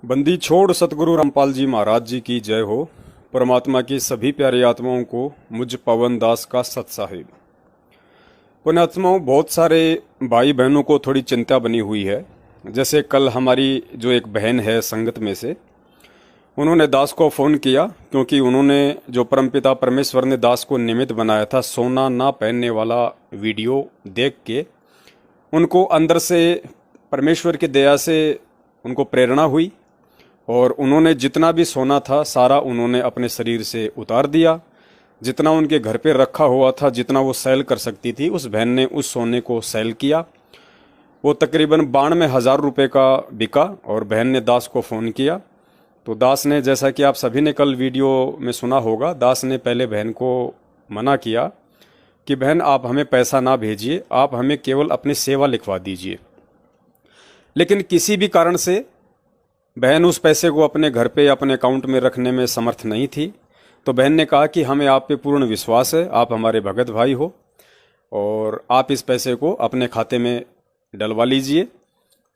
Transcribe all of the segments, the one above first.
बंदी छोड़ सतगुरु रामपाल जी महाराज जी की जय हो। परमात्मा की सभी प्यारी आत्माओं को मुझ पवन दास का सत साहिब। पुण्यात्माओं, बहुत सारे भाई बहनों को थोड़ी चिंता बनी हुई है। जैसे कल हमारी जो एक बहन है संगत में से, उन्होंने दास को फ़ोन किया क्योंकि उन्होंने जो परमपिता परमेश्वर ने दास को निमित्त बनाया था सोना ना पहनने वाला वीडियो देख के उनको अंदर से परमेश्वर की दया से उनको प्रेरणा हुई और उन्होंने जितना भी सोना था सारा उन्होंने अपने शरीर से उतार दिया। जितना उनके घर पे रखा हुआ था, जितना वो सेल कर सकती थी, उस बहन ने उस सोने को सेल किया। वो तकरीबन 92,000 रुपये का बिका और बहन ने दास को फ़ोन किया। तो दास ने, जैसा कि आप सभी ने कल वीडियो में सुना होगा, दास ने पहले बहन को मना किया कि बहन आप हमें पैसा ना भेजिए, आप हमें केवल अपनी सेवा लिखवा दीजिए। लेकिन किसी भी कारण से बहन उस पैसे को अपने घर पे अपने अकाउंट में रखने में समर्थ नहीं थी। तो बहन ने कहा कि हमें आप पे पूर्ण विश्वास है, आप हमारे भगत भाई हो और आप इस पैसे को अपने खाते में डलवा लीजिए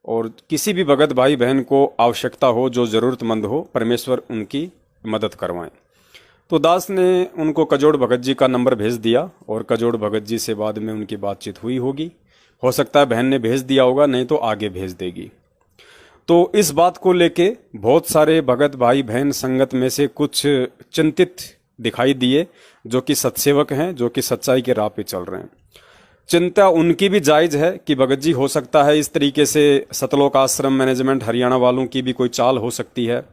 और किसी भी भगत भाई बहन को आवश्यकता हो, जो ज़रूरतमंद हो, परमेश्वर उनकी मदद करवाएं। तो दास ने उनको कजोड़ भगत जी का नंबर भेज दिया और कजोड़ भगत जी से बाद में उनकी बातचीत हुई होगी। हो सकता है बहन ने भेज दिया होगा, नहीं तो आगे भेज देगी। तो इस बात को लेके बहुत सारे भगत भाई बहन संगत में से कुछ चिंतित दिखाई दिए, जो कि सत्सेवक हैं, जो कि सच्चाई के राह पे चल रहे हैं। चिंता उनकी भी जायज़ है कि भगत जी, हो सकता है इस तरीके से सतलोक आश्रम मैनेजमेंट हरियाणा वालों की भी कोई चाल हो सकती है।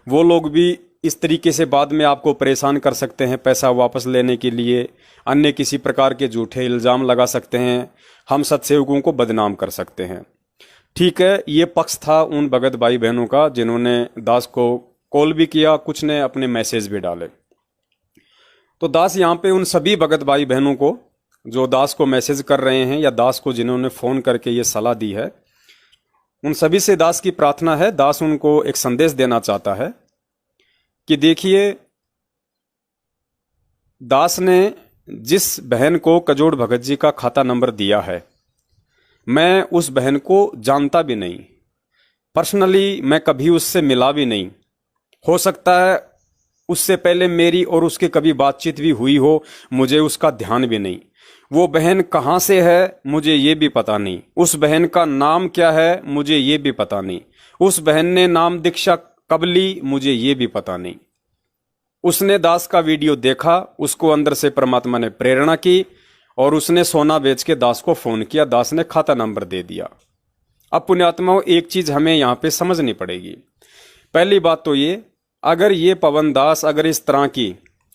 वो लोग भी इस तरीके से बाद में आपको परेशान कर सकते हैं, पैसा वापस लेने के लिए अन्य किसी प्रकार के झूठे इल्ज़ाम लगा सकते हैं, हम सत्सेवकों को बदनाम कर सकते हैं। ठीक है, ये पक्ष था उन भगत भाई बहनों का जिन्होंने दास को कॉल भी किया, कुछ ने अपने मैसेज भी डाले। तो दास यहाँ पे उन सभी भगत भाई बहनों को जो दास को मैसेज कर रहे हैं या दास को जिन्होंने फ़ोन करके ये सलाह दी है, उन सभी से दास की प्रार्थना है। दास उनको एक संदेश देना चाहता है कि देखिए, दास ने जिस बहन को कजोड़ भगत जी का खाता नंबर दिया है, मैं उस बहन को जानता भी नहीं, पर्सनली मैं कभी उससे मिला भी नहीं। हो सकता है उससे पहले मेरी और उसके कभी बातचीत भी हुई हो, मुझे उसका ध्यान भी नहीं। वो बहन कहाँ से है मुझे ये भी पता नहीं, उस बहन का नाम क्या है मुझे ये भी पता नहीं, उस बहन ने नाम दीक्षा कब ली मुझे ये भी पता नहीं। उसने दास का वीडियो देखा, उसको अंदर से परमात्मा ने प्रेरणा की और उसने सोना बेच के दास को फ़ोन किया, दास ने खाता नंबर दे दिया। अब पुण्यात्माओं, एक चीज़ हमें यहाँ पे समझनी पड़ेगी। पहली बात तो ये, अगर ये पवन दास अगर इस तरह की,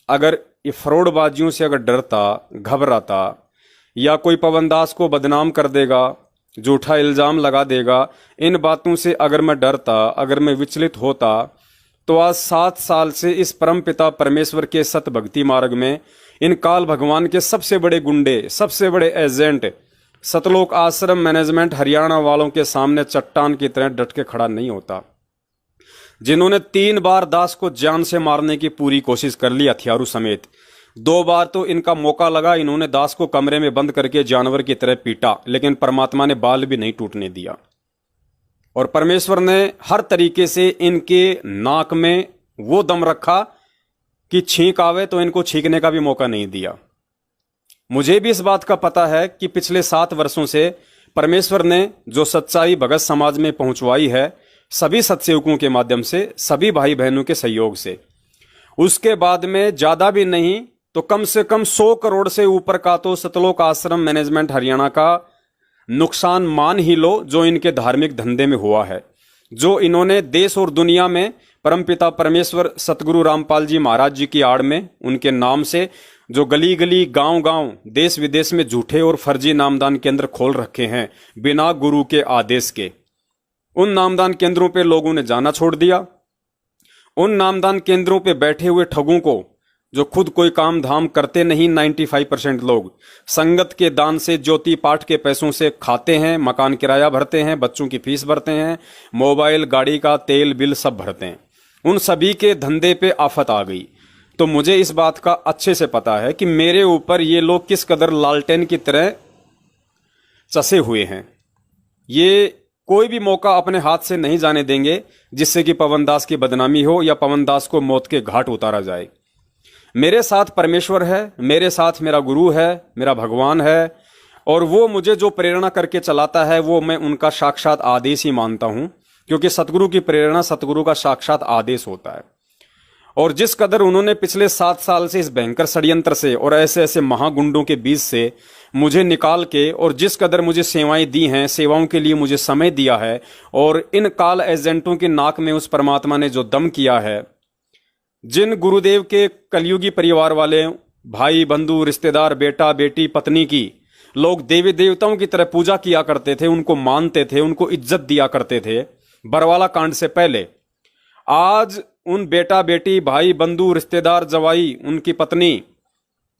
अगर ये फ्रॉडबाजियों से अगर डरता, घबराता, या कोई पवन दास को बदनाम कर देगा, झूठा इल्ज़ाम लगा देगा, इन बातों से अगर मैं डरता, अगर मैं विचलित होता, तो आज 7 साल से इस परम पिता परमेश्वर के सत भक्ति मार्ग में इन काल भगवान के सबसे बड़े गुंडे, सबसे बड़े एजेंट सतलोक आश्रम मैनेजमेंट हरियाणा वालों के सामने चट्टान की तरह डट के खड़ा नहीं होता। जिन्होंने 3 बार दास को जान से मारने की पूरी कोशिश कर ली हथियारों समेत, 2 बार तो इनका मौका लगा, इन्होंने दास को कमरे में बंद करके जानवर की तरह पीटा, लेकिन परमात्मा ने बाल भी नहीं टूटने दिया। और परमेश्वर ने हर तरीके से इनके नाक में वो दम रखा कि छींक आवे तो इनको छींकने का भी मौका नहीं दिया। मुझे भी इस बात का पता है कि पिछले 7 वर्षों से परमेश्वर ने जो सच्चाई भगत समाज में पहुंचवाई है, सभी सत्सेवकों के माध्यम से, सभी भाई बहनों के सहयोग से, उसके बाद में ज्यादा भी नहीं तो कम से कम 100 करोड़ से ऊपर का तो सतलोक आश्रम मैनेजमेंट हरियाणा का नुकसान मान ही लो, जो इनके धार्मिक धंधे में हुआ है, जो इन्होंने देश और दुनिया में परमपिता परमेश्वर सतगुरु रामपाल जी महाराज जी की आड़ में, उनके नाम से जो गली गली, गांव गांव, देश विदेश में झूठे और फर्जी नामदान केंद्र खोल रखे हैं बिना गुरु के आदेश के। उन नामदान केंद्रों पे लोगों ने जाना छोड़ दिया। उन नामदान केंद्रों पे बैठे हुए ठगों को, जो खुद कोई काम धाम करते नहीं, 95% लोग संगत के दान से, ज्योति पाठ के पैसों से खाते हैं, मकान किराया भरते हैं, बच्चों की फीस भरते हैं, मोबाइल, गाड़ी का तेल बिल सब भरते हैं। उन सभी के धंधे पे आफत आ गई। तो मुझे इस बात का अच्छे से पता है कि मेरे ऊपर ये लोग किस कदर लालटेन की तरह चसे हुए हैं। ये कोई भी मौका अपने हाथ से नहीं जाने देंगे जिससे कि पवन दास की बदनामी हो या पवन दास को मौत के घाट उतारा जाए। मेरे साथ परमेश्वर है, मेरे साथ मेरा गुरु है, मेरा भगवान है, और वो मुझे जो प्रेरणा करके चलाता है वो मैं उनका साक्षात आदेश ही मानता हूं, क्योंकि सतगुरु की प्रेरणा सतगुरु का साक्षात आदेश होता है। और जिस कदर उन्होंने पिछले 7 साल से इस भयंकर षड्यंत्र से और ऐसे ऐसे महागुंडों के बीच से मुझे निकाल के, और जिस कदर मुझे सेवाएं दी हैं, सेवाओं के लिए मुझे समय दिया है, और इन काल एजेंटों की नाक में उस परमात्मा ने जो दम किया है, जिन गुरुदेव के कलयुगी परिवार वाले भाई बंधु रिश्तेदार बेटा बेटी पत्नी की लोग देवी देवताओं की तरह पूजा किया करते थे, उनको मानते थे, उनको इज्जत दिया करते थे बरवाला कांड से पहले, आज उन बेटा बेटी भाई बंधु रिश्तेदार जवाई उनकी पत्नी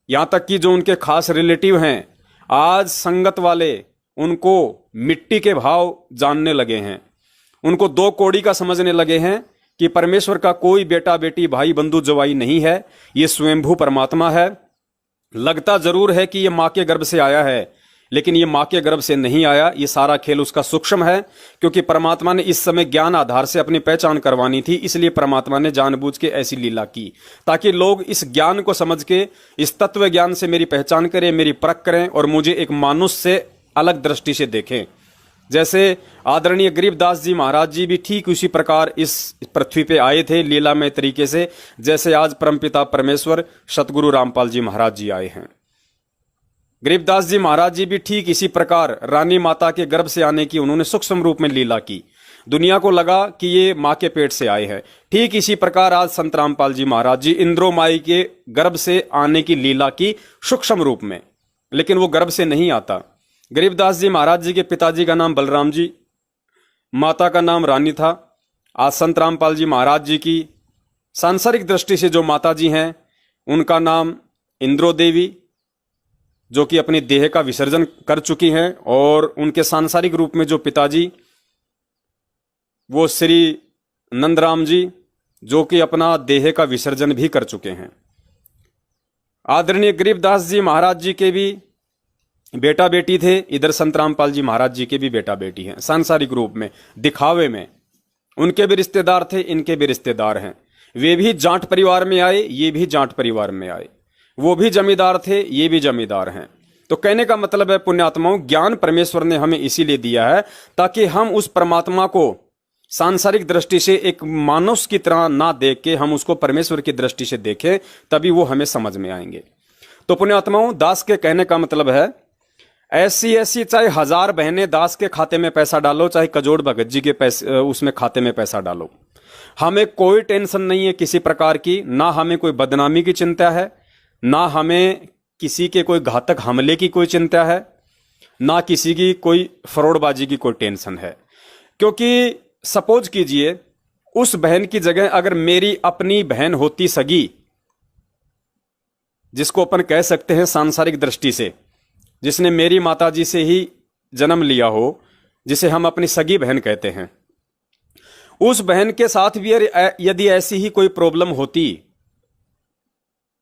यहां तक कि जो उनके खास रिलेटिव हैं, आज संगत वाले उनको मिट्टी के भाव जानने लगे हैं, उनको 2 कौड़ी का समझने लगे हैं कि परमेश्वर का कोई बेटा बेटी भाई बंधु जवाई नहीं है, ये स्वयंभू परमात्मा है। लगता जरूर है कि ये मां के गर्भ से आया है, लेकिन ये मां के गर्भ से नहीं आया, ये सारा खेल उसका सूक्ष्म है, क्योंकि परमात्मा ने इस समय ज्ञान आधार से अपनी पहचान करवानी थी, इसलिए परमात्मा ने जानबूझ के ऐसी लीला की ताकि लोग इस ज्ञान को समझ के, इस तत्व ज्ञान से मेरी पहचान करें, मेरी परख करें और मुझे एक मानुष से अलग दृष्टि से देखें। जैसे आदरणीय गरीबदास जी महाराज जी भी ठीक उसी प्रकार इस पृथ्वी पे आए थे लीलामय तरीके से, जैसे आज परमपिता परमेश्वर सतगुरु रामपाल जी महाराज जी आए हैं। गरीबदास जी महाराज जी भी ठीक इसी प्रकार रानी माता के गर्भ से आने की उन्होंने सूक्ष्म रूप में लीला की, दुनिया को लगा कि ये मां के पेट से आए हैं। ठीक इसी प्रकार आज संत रामपाल जी महाराज जी इंद्रो माई के गर्भ से आने की लीला की सूक्ष्म रूप में, लेकिन वो गर्भ से नहीं आता। गरीबदास जी महाराज जी के पिताजी का नाम बलराम जी, माता का नाम रानी था। आज संत रामपाल जी महाराज जी की सांसारिक दृष्टि से जो माता जी हैं उनका नाम इंद्रो देवी, जो कि अपनी देह का विसर्जन कर चुकी हैं, और उनके सांसारिक रूप में जो पिताजी वो श्री नंदराम जी, जो कि अपना देह का विसर्जन भी कर चुके हैं। आदरणीय गरीबदास जी महाराज जी के भी बेटा बेटी थे, इधर संत रामपाल जी महाराज जी के भी बेटा बेटी हैं। सांसारिक रूप में दिखावे में उनके भी रिश्तेदार थे, इनके भी रिश्तेदार हैं। वे भी जाट परिवार में आए, ये भी जाट परिवार में आए, वो भी जमींदार थे, ये भी जमींदार हैं। तो कहने का मतलब है पुण्यात्माओं, ज्ञान परमेश्वर ने हमें इसीलिए दिया है ताकि हम उस परमात्मा को सांसारिक दृष्टि से एक मानव की तरह ना देख के हम उसको परमेश्वर की दृष्टि से देखें, तभी वो हमें समझ में आएंगे। तो पुण्यात्माओं, दास के कहने का मतलब है ऐसी ऐसी चाहे 1000 बहनें दास के खाते में पैसा डालो, चाहे कजोड़ भगत जी के पैसे उसमें खाते में पैसा डालो, हमें कोई टेंशन नहीं है किसी प्रकार की, ना हमें कोई बदनामी की चिंता है, ना हमें किसी के कोई घातक हमले की कोई चिंता है, ना किसी की कोई फ्रॉडबाजी की कोई टेंशन है। क्योंकि सपोज कीजिए उस बहन की जगह अगर मेरी अपनी बहन होती सगी, जिसको अपन कह सकते हैं सांसारिक दृष्टि से, जिसने मेरी माताजी से ही जन्म लिया हो, जिसे हम अपनी सगी बहन कहते हैं, उस बहन के साथ भी यदि ऐसी ही कोई प्रॉब्लम होती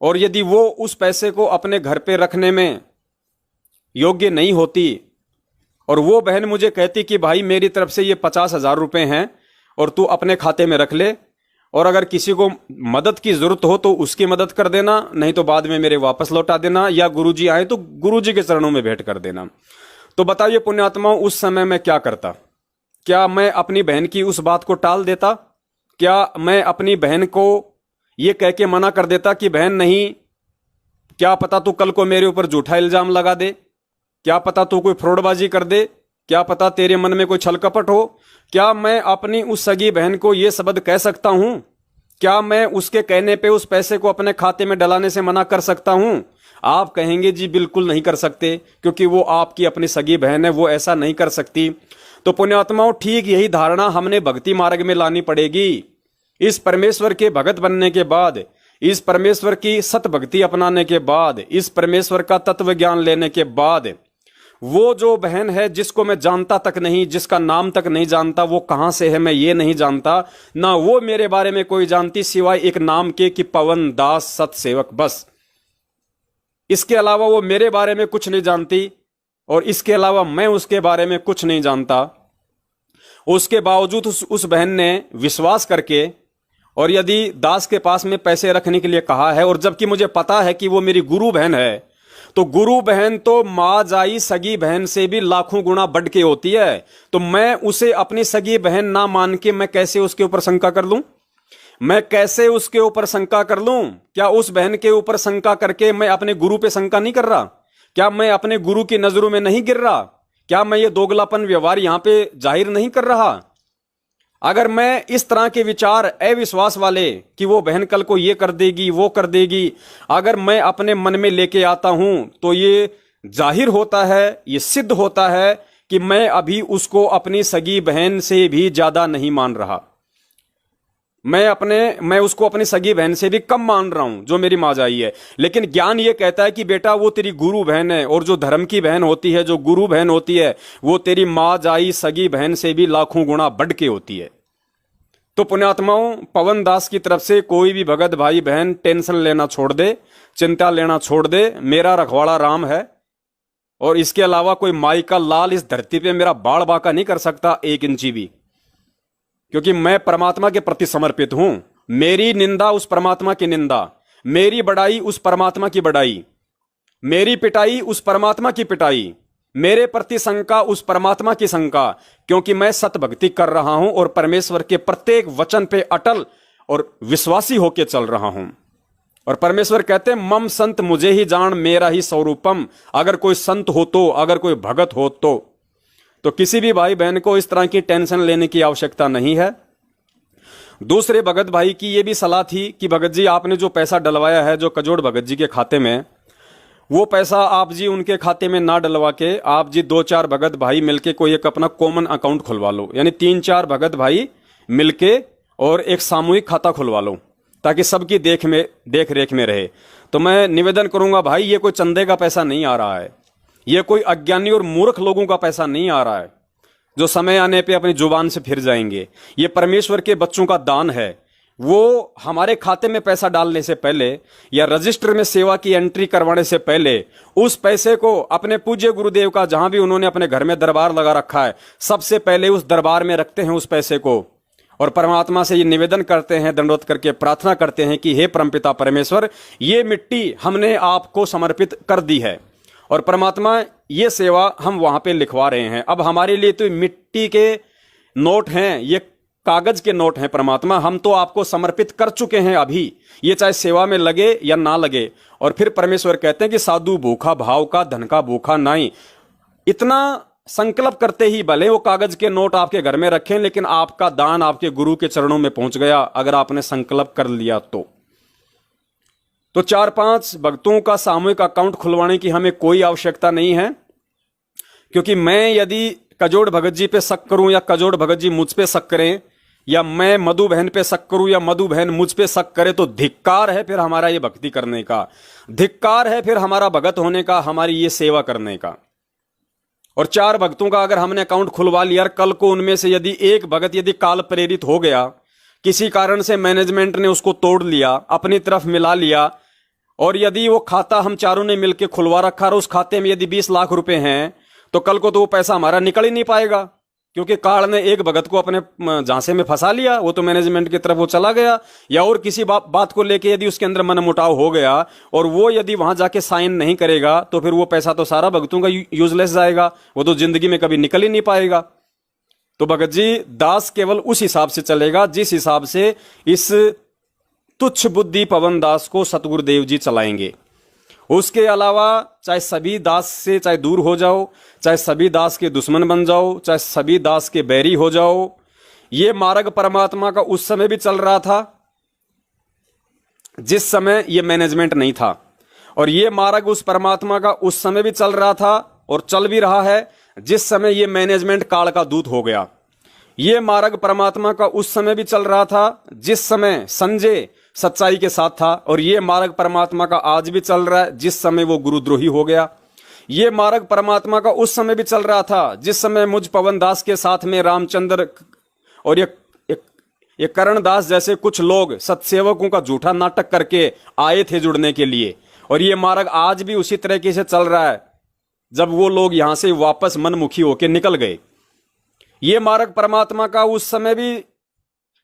और यदि वो उस पैसे को अपने घर पे रखने में योग्य नहीं होती और वो बहन मुझे कहती कि भाई मेरी तरफ से ये 50,000 रुपए हैं और तू अपने खाते में रख ले, और अगर किसी को मदद की जरूरत हो तो उसकी मदद कर देना, नहीं तो बाद में मेरे वापस लौटा देना, या गुरुजी आए तो गुरुजी के चरणों में भेंट कर देना। तो बताइए पुण्यात्माओं, उस समय मैं क्या करता? क्या मैं अपनी बहन की उस बात को टाल देता? क्या मैं अपनी बहन को ये कह के मना कर देता कि बहन नहीं, क्या पता तू कल को मेरे ऊपर झूठा इल्जाम लगा दे, क्या पता तू कोई फ्रॉडबाजी कर दे, क्या पता तेरे मन में कोई छल कपट हो? क्या मैं अपनी उस सगी बहन को यह शब्द कह सकता हूं? क्या मैं उसके कहने पे उस पैसे को अपने खाते में डलाने से मना कर सकता हूं? आप कहेंगे जी बिल्कुल नहीं कर सकते, क्योंकि वो आपकी अपनी सगी बहन है, वो ऐसा नहीं कर सकती। तो पुण्यात्माओं, ठीक यही धारणा हमने भक्ति मार्ग में लानी पड़ेगी। इस परमेश्वर के भगत बनने के बाद, इस परमेश्वर की सत भक्ति अपनाने के बाद, इस परमेश्वर का तत्व ज्ञान लेने के बाद, वो जो बहन है जिसको मैं जानता तक नहीं, जिसका नाम तक नहीं जानता, वो कहां से है मैं ये नहीं जानता, ना वो मेरे बारे में कोई जानती सिवाय एक नाम के कि पवन दास सतसेवक, बस। इसके अलावा वो मेरे बारे में कुछ नहीं जानती और इसके अलावा मैं उसके बारे में कुछ नहीं जानता। उसके बावजूद उस बहन ने विश्वास करके और यदि दास के पास में पैसे रखने के लिए कहा है, और जबकि मुझे पता है कि वो मेरी गुरु बहन है, तो गुरु बहन तो माँ जाई सगी बहन से भी लाखों गुना बढ़ के होती है, तो मैं उसे अपनी सगी बहन ना मान के मैं कैसे उसके ऊपर शंका कर लूं? मैं कैसे उसके ऊपर शंका कर लूं? क्या उस बहन के ऊपर शंका करके मैं अपने गुरु पे शंका नहीं कर रहा? क्या मैं अपने गुरु की नजरों में नहीं गिर रहा? क्या मैं ये दोगलापन व्यवहार यहां पे जाहिर नहीं कर रहा? अगर मैं इस तरह के विचार अविश्वास वाले कि वो बहन कल को ये कर देगी वो कर देगी, अगर मैं अपने मन में लेके आता हूं, तो ये जाहिर होता है, ये सिद्ध होता है कि मैं अभी उसको अपनी सगी बहन से भी ज्यादा नहीं मान रहा। मैं उसको अपनी सगी बहन से भी कम मान रहा हूं, जो मेरी माँ जाई है। लेकिन ज्ञान ये कहता है कि बेटा वो तेरी गुरु बहन है, और जो धर्म की बहन होती है, जो गुरु बहन होती है, वो तेरी माँ जाई सगी बहन से भी लाखों गुना बढ़ के होती है। तो पुण्यात्माओं, पवन दास की तरफ से कोई भी भगत भाई बहन टेंशन लेना छोड़ दे, चिंता लेना छोड़ दे। मेरा रखवाड़ा राम है, और इसके अलावा कोई माई का लाल इस धरती पे मेरा बाड़ बांका नहीं कर सकता 1 इंची भी, क्योंकि मैं परमात्मा के प्रति समर्पित हूं। मेरी निंदा उस परमात्मा की निंदा, मेरी बड़ाई उस परमात्मा की बड़ाई, मेरी पिटाई उस परमात्मा की पिटाई, मेरे प्रति शंका उस परमात्मा की शंका, क्योंकि मैं सत भक्ति कर रहा हूं और परमेश्वर के प्रत्येक वचन पे अटल और विश्वासी होकर चल रहा हूं। और परमेश्वर कहते हैं, मम संत मुझे ही जान मेरा ही स्वरूपम। अगर कोई संत हो तो, अगर कोई भगत हो तो किसी भी भाई बहन को इस तरह की टेंशन लेने की आवश्यकता नहीं है। दूसरे भगत भाई की यह भी सलाह थी कि भगत जी, आपने जो पैसा डलवाया है जो कजोड़ भगत जी के खाते में, वो पैसा आप जी उनके खाते में ना डलवा के आप जी 2-4 भगत भाई मिलके कोई एक अपना कॉमन अकाउंट खुलवा लो, यानी 3-4 भगत भाई मिलके और एक सामूहिक खाता खुलवा लो, ताकि सबकी देख रेख में रहे। तो मैं निवेदन करूंगा भाई, ये कोई चंदे का पैसा नहीं आ रहा है, ये कोई अज्ञानी और मूर्ख लोगों का पैसा नहीं आ रहा है जो समय आने पे अपनी जुबान से फिर जाएंगे। ये परमेश्वर के बच्चों का दान है। वो हमारे खाते में पैसा डालने से पहले या रजिस्टर में सेवा की एंट्री करवाने से पहले उस पैसे को अपने पूज्य गुरुदेव का, जहां भी उन्होंने अपने घर में दरबार लगा रखा है, सबसे पहले उस दरबार में रखते हैं उस पैसे को, और परमात्मा से ये निवेदन करते हैं, दंडवत करके प्रार्थना करते हैं कि हे परमपिता परमेश्वर, ये मिट्टी हमने आपको समर्पित कर दी है, और परमात्मा ये सेवा हम वहां पे लिखवा रहे हैं। अब हमारे लिए तो मिट्टी के नोट हैं, ये कागज के नोट हैं परमात्मा, हम तो आपको समर्पित कर चुके हैं अभी, ये चाहे सेवा में लगे या ना लगे। और फिर परमेश्वर कहते हैं कि साधु भूखा भाव का, धन का भूखा नहीं। इतना संकल्प करते ही भले वो कागज के नोट आपके घर में रखें, लेकिन आपका दान आपके गुरु के चरणों में पहुंच गया अगर आपने संकल्प कर लिया तो 4-5 भक्तों का सामूहिक अकाउंट खुलवाने की हमें कोई आवश्यकता नहीं है, क्योंकि मैं यदि कजोड़ भगत जी पे शक करूं या कजोड़ भगत जी मुझ पे शक करें, या मैं मधु बहन पे शक करूं या मधु बहन मुझ पे शक करे, तो धिक्कार है फिर हमारा ये भक्ति करने का, धिक्कार है फिर हमारा भगत होने का, हमारी ये सेवा करने का। और 4 भक्तों का अगर हमने अकाउंट खुलवा लिया, कल को उनमें से यदि एक भगत यदि काल प्रेरित हो गया, किसी कारण से मैनेजमेंट ने उसको तोड़ लिया, अपनी तरफ मिला लिया, और यदि वो खाता हम चारों ने मिलकर खुलवा रखा और उस खाते में यदि 20 लाख रुपए हैं, तो कल को तो वो पैसा हमारा निकल ही नहीं पाएगा, क्योंकि काल ने एक भगत को अपने झांसे में फंसा लिया, वो तो मैनेजमेंट की तरफ वो चला गया। या और किसी बात को लेके यदि उसके अंदर मनमुटाव हो गया और वो यदि वहां जाके साइन नहीं करेगा, तो फिर वो पैसा तो सारा भगतों का यूजलेस जाएगा, वो तो जिंदगी में कभी निकल ही नहीं पाएगा। तो भगत जी, दास केवल उस हिसाब से चलेगा जिस हिसाब से इस तुच्छ बुद्धि पवन दास को सतगुरुदेव जी चलाएंगे। उसके अलावा चाहे सभी दास से चाहे दूर हो जाओ, चाहे सभी दास के दुश्मन बन जाओ, चाहे सभी दास के बैरी हो जाओ, ये मार्ग परमात्मा का उस समय भी चल रहा था जिस समय ये मैनेजमेंट नहीं था, और ये मार्ग उस परमात्मा का उस समय भी चल रहा था और चल भी रहा है जिस समय ये मैनेजमेंट काल का दूत हो गया। ये मार्ग परमात्मा का उस समय भी चल रहा था जिस समय संजय सच्चाई के साथ था, और ये मार्ग परमात्मा का आज भी चल रहा है जिस समय वो गुरुद्रोही हो गया। ये मार्ग परमात्मा का उस समय भी चल रहा था जिस समय मुझ पवन दास के साथ में रामचंद्र और ये करण दास जैसे कुछ लोग सत्सेवकों का झूठा नाटक करके आए थे जुड़ने के लिए, और ये मार्ग आज भी उसी तरीके से चल रहा है जब वो लोग यहां से वापस मनमुखी होकर निकल गए। ये मार्ग परमात्मा का उस समय भी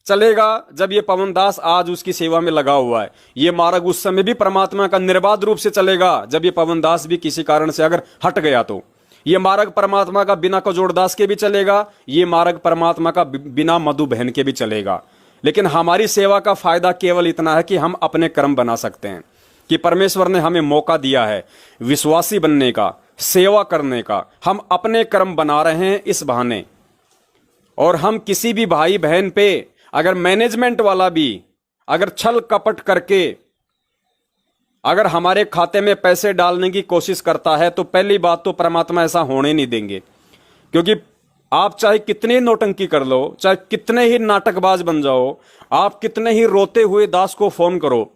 चलेगा जब ये पवन दास आज उसकी सेवा में लगा हुआ है। ये मार्ग उस समय भी परमात्मा का निर्बाध रूप से चलेगा जब ये पवन दास भी किसी कारण से अगर हट गया तो। ये मार्ग परमात्मा का बिना कजोड़ दास के भी चलेगा, ये मार्ग परमात्मा का बिना मधु बहन के भी चलेगा। लेकिन हमारी सेवा का फायदा केवल इतना है कि हम अपने कर्म बना सकते हैं, कि परमेश्वर ने हमें मौका दिया है विश्वासी बनने का, सेवा करने का। हम अपने कर्म बना रहे हैं इस बहाने। और हम किसी भी भाई बहन पे अगर मैनेजमेंट वाला भी अगर छल कपट करके अगर हमारे खाते में पैसे डालने की कोशिश करता है तो पहली बात तो परमात्मा ऐसा होने नहीं देंगे। क्योंकि आप चाहे कितनी नौटंकी कर लो, चाहे कितने ही नाटकबाज बन जाओ, आप कितने ही रोते हुए दास को फोन करो,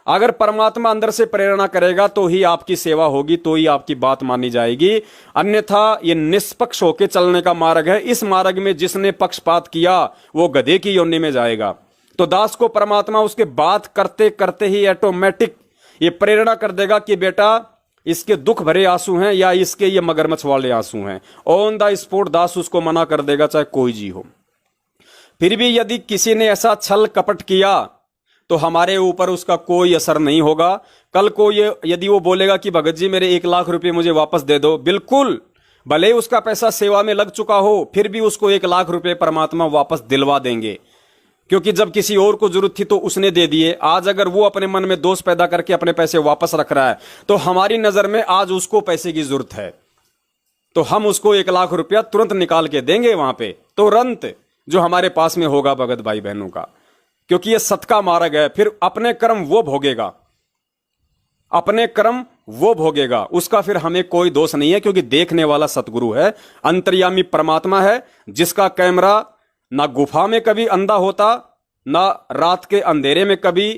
अगर परमात्मा अंदर से प्रेरणा करेगा तो ही आपकी सेवा होगी, तो ही आपकी बात मानी जाएगी। अन्यथा ये निष्पक्ष होकर चलने का मार्ग है। इस मार्ग में जिसने पक्षपात किया वो गधे की योनि में जाएगा। तो दास को परमात्मा उसके बात करते करते ही ऑटोमेटिक ये प्रेरणा कर देगा कि बेटा इसके दुख भरे आंसू हैं या इसके ये मगरमच्छ वाले आंसू हैं। ऑन द स्पॉट दास उसको मना कर देगा, चाहे कोई जी हो। फिर भी यदि किसी ने ऐसा छल कपट किया तो हमारे ऊपर उसका कोई असर नहीं होगा। कल को ये यदि वो बोलेगा कि भगत जी मेरे 1 लाख रुपए मुझे वापस दे दो, बिल्कुल, भले ही उसका पैसा सेवा में लग चुका हो, फिर भी उसको 1 लाख रुपए परमात्मा वापस दिलवा देंगे। क्योंकि जब किसी और को जरूरत थी तो उसने दे दिए। आज अगर वो अपने मन में दोष पैदा करके अपने पैसे वापस रख रहा है तो हमारी नजर में आज उसको पैसे की जरूरत है, तो हम उसको 1 लाख रुपया तुरंत निकाल के देंगे वहां पे, तुरंत, जो हमारे पास में होगा भगत भाई बहनों का। क्योंकि ये सत का मार्ग है। फिर अपने कर्म वो भोगेगा, अपने कर्म वो भोगेगा, उसका फिर हमें कोई दोष नहीं है। क्योंकि देखने वाला सतगुरु है, अंतर्यामी परमात्मा है, जिसका कैमरा ना गुफा में कभी अंधा होता, ना रात के अंधेरे में कभी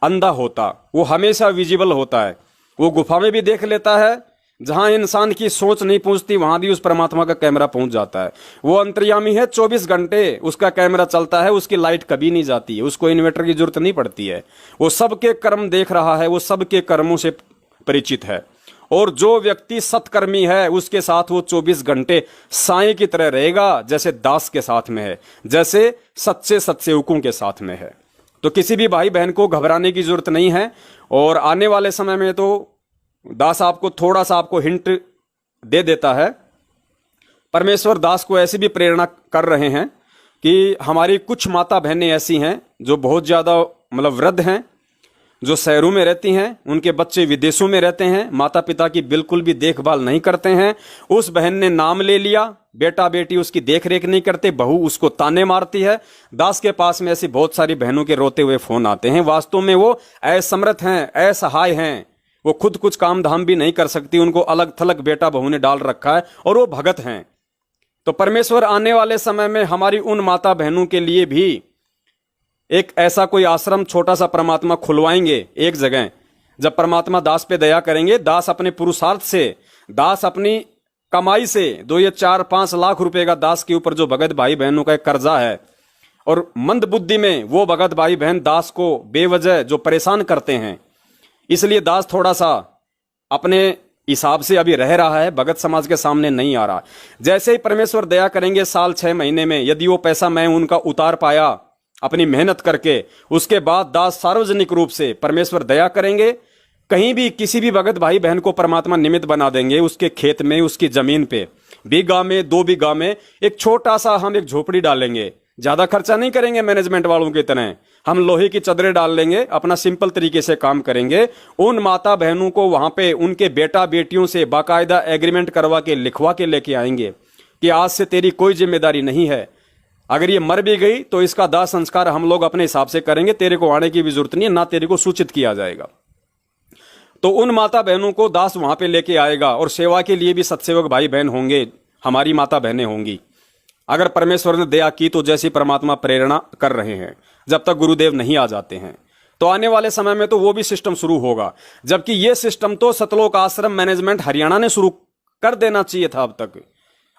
अंधा होता, वो हमेशा विजिबल होता है। वो गुफा में भी देख लेता है, जहां इंसान की सोच नहीं पहुंचती वहां भी उस परमात्मा का कैमरा पहुंच जाता है। वो अंतर्यामी है, 24 घंटे उसका कैमरा चलता है, उसकी लाइट कभी नहीं जाती है, उसको इन्वर्टर की जरूरत नहीं पड़ती है। वो सबके कर्म देख रहा है, वो सबके कर्मों से परिचित है। और जो व्यक्ति सत्कर्मी है उसके साथ वो 24 घंटे साईं की तरह रहेगा, जैसे दास के साथ में है, जैसे सच्चे सत्सेवकों के साथ में है। तो किसी भी भाई बहन को घबराने की जरूरत नहीं है। और आने वाले समय में तो दास आपको थोड़ा सा आपको हिंट दे देता है। परमेश्वर दास को ऐसी भी प्रेरणा कर रहे हैं कि हमारी कुछ माता बहनें ऐसी हैं जो बहुत ज्यादा मतलब वृद्ध हैं, जो शहरों में रहती हैं, उनके बच्चे विदेशों में रहते हैं, माता पिता की बिल्कुल भी देखभाल नहीं करते हैं। उस बहन ने नाम ले लिया, बेटा बेटी उसकी देखरेख नहीं करते, बहू उसको ताने मारती है। दास के पास में ऐसी बहुत सारी बहनों के रोते हुए फोन आते हैं। वास्तव में वो असमर्थ हैं, असहाय हैं, वो खुद कुछ काम धाम भी नहीं कर सकती, उनको अलग थलग बेटा बहू ने डाल रखा है और वो भगत हैं। तो परमेश्वर आने वाले समय में हमारी उन माता बहनों के लिए भी एक ऐसा कोई आश्रम छोटा सा परमात्मा खुलवाएंगे एक जगह। जब परमात्मा दास पे दया करेंगे, दास अपने पुरुषार्थ से, दास अपनी कमाई से 2 या 4-5 लाख रुपए का दास के ऊपर जो भगत भाई बहनों का एक कर्जा है, और मंद बुद्धि में वो भगत भाई बहन दास को बेवजह जो परेशान करते हैं, इसलिए दास थोड़ा सा अपने हिसाब से अभी रह रहा है, भगत समाज के सामने नहीं आ रहा। जैसे ही परमेश्वर दया करेंगे, साल 6 महीने में यदि वो पैसा मैं उनका उतार पाया अपनी मेहनत करके, उसके बाद दास सार्वजनिक रूप से परमेश्वर दया करेंगे, कहीं भी किसी भी भगत भाई बहन को परमात्मा निमित्त बना देंगे। उसके खेत में, उसकी जमीन पे, बीघा में, 2 बीघा में एक छोटा सा हम एक झोपड़ी डालेंगे। ज्यादा खर्चा नहीं करेंगे मैनेजमेंट वालों की तरह, हम लोहे की चदरें डाल लेंगे, अपना सिंपल तरीके से काम करेंगे। उन माता बहनों को वहां पे उनके बेटा बेटियों से बाकायदा एग्रीमेंट करवा के लिखवा के लेके आएंगे कि आज से तेरी कोई जिम्मेदारी नहीं है, अगर ये मर भी गई तो इसका दाह संस्कार हम लोग अपने हिसाब से करेंगे, तेरे को आने की भी जरूरत नहीं है, ना तेरे को सूचित किया जाएगा। तो उन माता बहनों को दास वहां पे लेके आएगा। और सेवा के लिए भी सत्सेवक भाई बहन होंगे, हमारी माता बहनें होंगी। अगर परमेश्वर ने दया की तो जैसी परमात्मा प्रेरणा कर रहे हैं, जब तक गुरुदेव नहीं आ जाते हैं, तो आने वाले समय में तो वो भी सिस्टम शुरू होगा। जबकि ये सिस्टम तो सतलोक आश्रम मैनेजमेंट हरियाणा ने शुरू कर देना चाहिए था,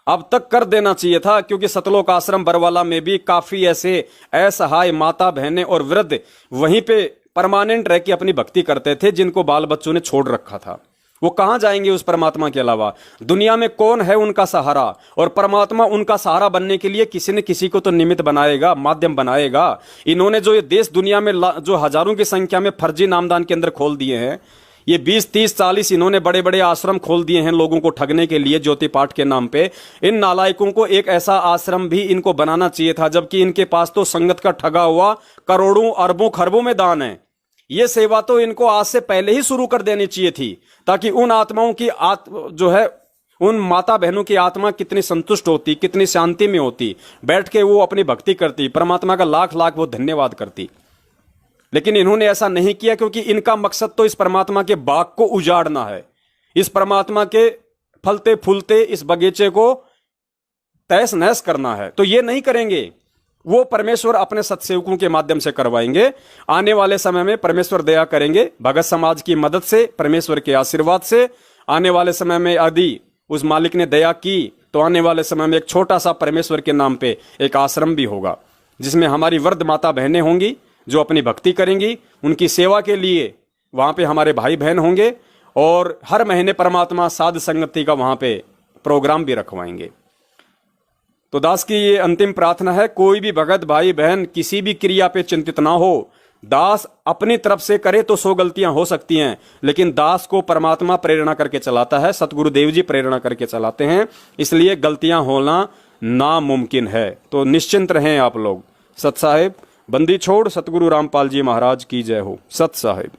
अब तक कर देना चाहिए था। क्योंकि सतलोक आश्रम बरवाला में भी काफी ऐसे असहाय माता बहनें और वृद्ध वहीं पे परमानेंट रह के अपनी भक्ति करते थे, जिनको बाल बच्चों ने छोड़ रखा था। वो कहां जाएंगे उस परमात्मा के अलावा? दुनिया में कौन है उनका सहारा? और परमात्मा उनका सहारा बनने के लिए किसी न किसी को तो निमित्त बनाएगा, माध्यम बनाएगा। इन्होंने जो ये देश दुनिया में जो हजारों की संख्या में फर्जी नामदान केंद्र खोल दिए हैं, ये 20, 30, 40 इन्होंने बड़े बड़े आश्रम खोल दिए हैं लोगों को ठगने के लिए ज्योति पाठ के नाम पे। इन नालायकों को एक ऐसा आश्रम भी इनको बनाना चाहिए था, जबकि इनके पास तो संगत का ठगा हुआ करोड़ों अरबों खरबों में दान है। ये सेवा तो इनको आज से पहले ही शुरू कर देनी चाहिए थी, ताकि उन आत्माओं की जो है उन माता बहनों की आत्मा कितनी संतुष्ट होती, कितनी शांति में होती, बैठ के वो अपनी भक्ति करती, परमात्मा का लाख लाख वो धन्यवाद करती। लेकिन इन्होंने ऐसा नहीं किया, क्योंकि इनका मकसद तो इस परमात्मा के बाग को उजाड़ना है, इस परमात्मा के फलते फूलते इस बगीचे को तहस नहस करना है। तो ये नहीं करेंगे, वो परमेश्वर अपने सत्सेवकों के माध्यम से करवाएंगे। आने वाले समय में परमेश्वर दया करेंगे, भगत समाज की मदद से, परमेश्वर के आशीर्वाद से। आने वाले समय में यदि उस मालिक ने दया की तो आने वाले समय में एक छोटा सा परमेश्वर के नाम पे एक आश्रम भी होगा, जिसमें हमारी वृद्ध माता बहनें होंगी जो अपनी भक्ति करेंगी। उनकी सेवा के लिए वहां पे हमारे भाई बहन होंगे, और हर महीने परमात्मा साध संगति का वहां पे प्रोग्राम भी रखवाएंगे। तो दास की ये अंतिम प्रार्थना है, कोई भी भगत भाई बहन किसी भी क्रिया पे चिंतित ना हो। दास अपनी तरफ से करे तो 100 गलतियां हो सकती हैं, लेकिन दास को परमात्मा प्रेरणा करके चलाता है, सतगुरुदेव जी प्रेरणा करके चलाते हैं, इसलिए गलतियां होना नामुमकिन है। तो निश्चिंत रहें आप लोग। सत साहिब बंदी छोड़ सतगुरु रामपाल जी महाराज की जय हो। सत साहिब।